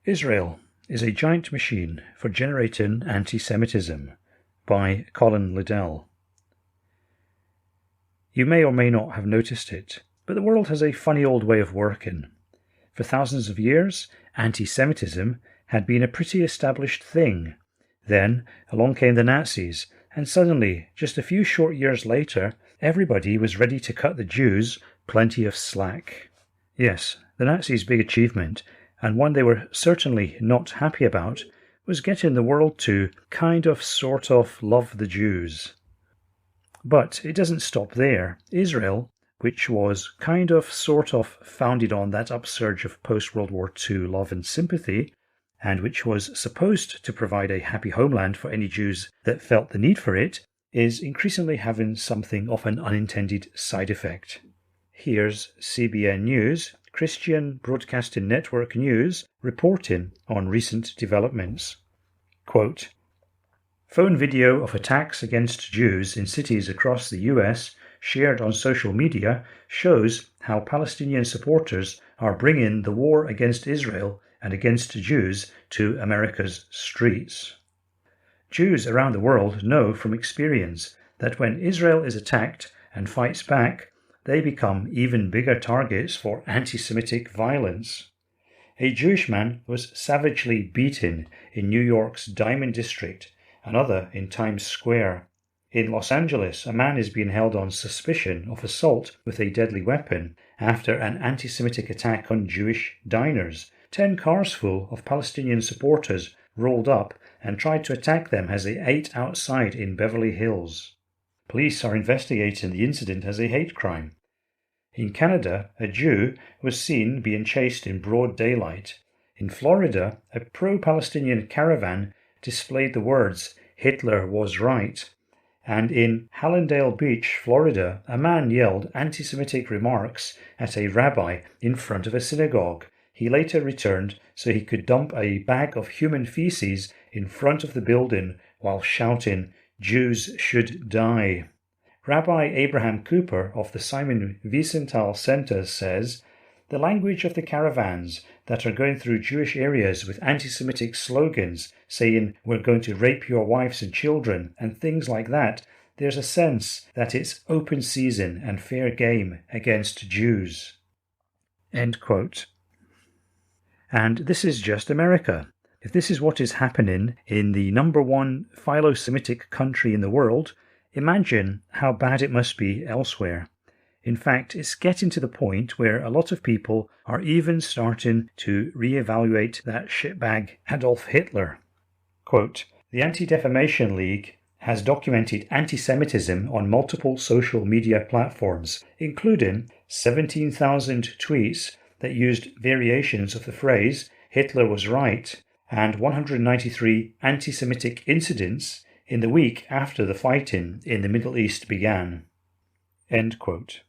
Israel is a giant machine for generating anti-Semitism by Colin Liddell. You may or may not have noticed it, but the world has a funny old way of working. For thousands of years, anti-Semitism had been a pretty established thing. Then along came the Nazis, and suddenly, just a few short years later, everybody was ready to cut the Jews plenty of slack. Yes, the Nazis' big achievement, and one they were certainly not happy about, was getting the world to sort of love the Jews. But it doesn't stop there. Israel, which was sort of founded on that upsurge of post-World War II love and sympathy, and which was supposed to provide a happy homeland for any Jews that felt the need for it, is increasingly having something of an unintended side effect. Here's CBN News, Christian Broadcasting Network News, reporting on recent developments. Quote, phone video of attacks against Jews in cities across the US shared on social media shows how Palestinian supporters are bringing the war against Israel and against Jews to America's streets. Jews around the world know from experience that when Israel is attacked and fights back, they become even bigger targets for anti-Semitic violence. A Jewish man was savagely beaten in New York's Diamond District, another in Times Square. In Los Angeles, a man is being held on suspicion of assault with a deadly weapon after an anti-Semitic attack on Jewish diners. 10 cars full of Palestinian supporters rolled up and tried to attack them as they ate outside in Beverly Hills. Police are investigating the incident as a hate crime. In Canada, a Jew was seen being chased in broad daylight. In Florida, a pro-Palestinian caravan displayed the words, "Hitler was right." And in Hallandale Beach, Florida, a man yelled anti-Semitic remarks at a rabbi in front of a synagogue. He later returned so he could dump a bag of human feces in front of the building while shouting, "Jews should die." Rabbi Abraham Cooper of the Simon Wiesenthal Center says, the language of the caravans that are going through Jewish areas with anti-Semitic slogans saying, "We're going to rape your wives and children," and things like that, there's a sense that it's open season and fair game against Jews. End quote. And this is just America. If this is what is happening in the number one philo-Semitic country in the world, imagine how bad it must be elsewhere. In fact, it's getting to the point where a lot of people are even starting to reevaluate that shitbag Adolf Hitler. Quote, the Anti-Defamation League has documented anti-Semitism on multiple social media platforms, including 17,000 tweets that used variations of the phrase "Hitler was right" and 193 anti-Semitic incidents in the week after the fighting in the Middle East began. End quote.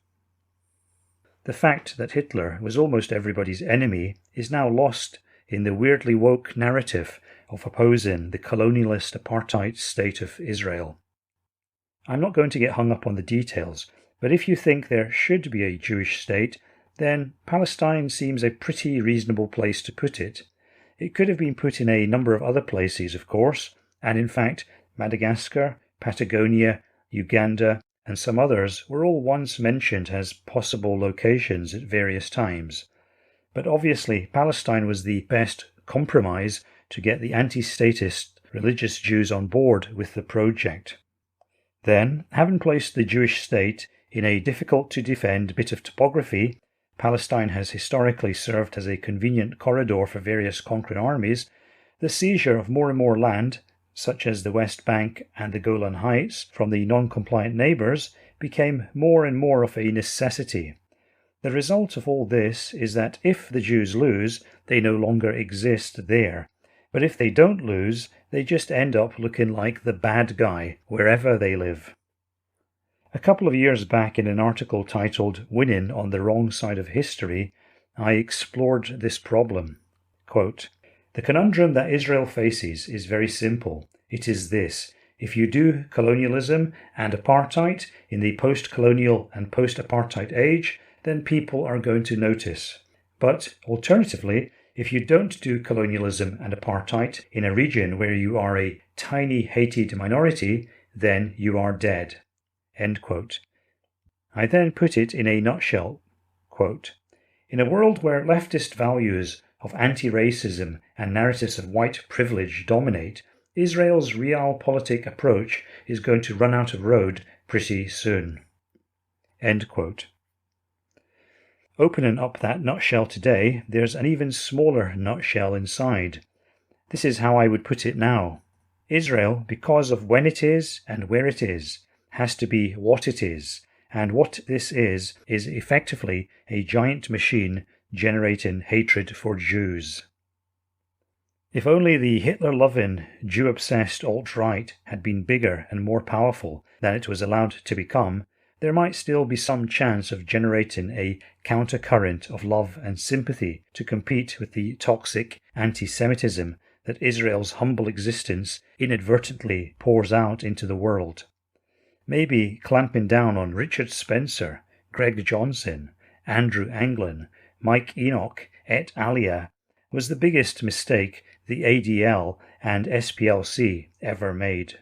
The fact that Hitler was almost everybody's enemy is now lost in the weirdly woke narrative of opposing the colonialist apartheid state of Israel. I'm not going to get hung up on the details, but if you think there should be a Jewish state, then Palestine seems a pretty reasonable place to put it. It could have been put in a number of other places, of course, and in fact, Madagascar, Patagonia, Uganda, and some others were all once mentioned as possible locations at various times. But obviously, Palestine was the best compromise to get the anti-statist religious Jews on board with the project. Then, having placed the Jewish state in a difficult-to-defend bit of topography, Palestine has historically served as a convenient corridor for various conquering armies, the seizure of more and more land, such as the West Bank and the Golan Heights, from the non-compliant neighbours, became more and more of a necessity. The result of all this is that if the Jews lose, they no longer exist there. But if they don't lose, they just end up looking like the bad guy wherever they live. A couple of years back, in an article titled "Winning on the Wrong Side of History," I explored this problem. Quote, the conundrum that Israel faces is very simple. It is this: if you do colonialism and apartheid in the post-colonial and post-apartheid age, then people are going to notice. But alternatively, If you don't do colonialism and apartheid in a region where you are a tiny hated minority, then you are dead." End quote. I then put it in a nutshell. Quote, "In a world where leftist values of anti-racism and narratives of white privilege dominate, Israel's realpolitik approach is going to run out of road pretty soon." End quote. Opening up that nutshell today, there's an even smaller nutshell inside. This is how I would put it now. Israel, because of when it is and where it is, has to be what it is, and what this is effectively a giant machine generating hatred for Jews. If only the Hitler-loving, Jew-obsessed alt-right had been bigger and more powerful than it was allowed to become, there might still be some chance of generating a countercurrent of love and sympathy to compete with the toxic anti-Semitism that Israel's humble existence inadvertently pours out into the world. Maybe clamping down on Richard Spencer, Greg Johnson, Andrew Anglin, Mike Enoch, et alia was the biggest mistake the ADL and SPLC ever made.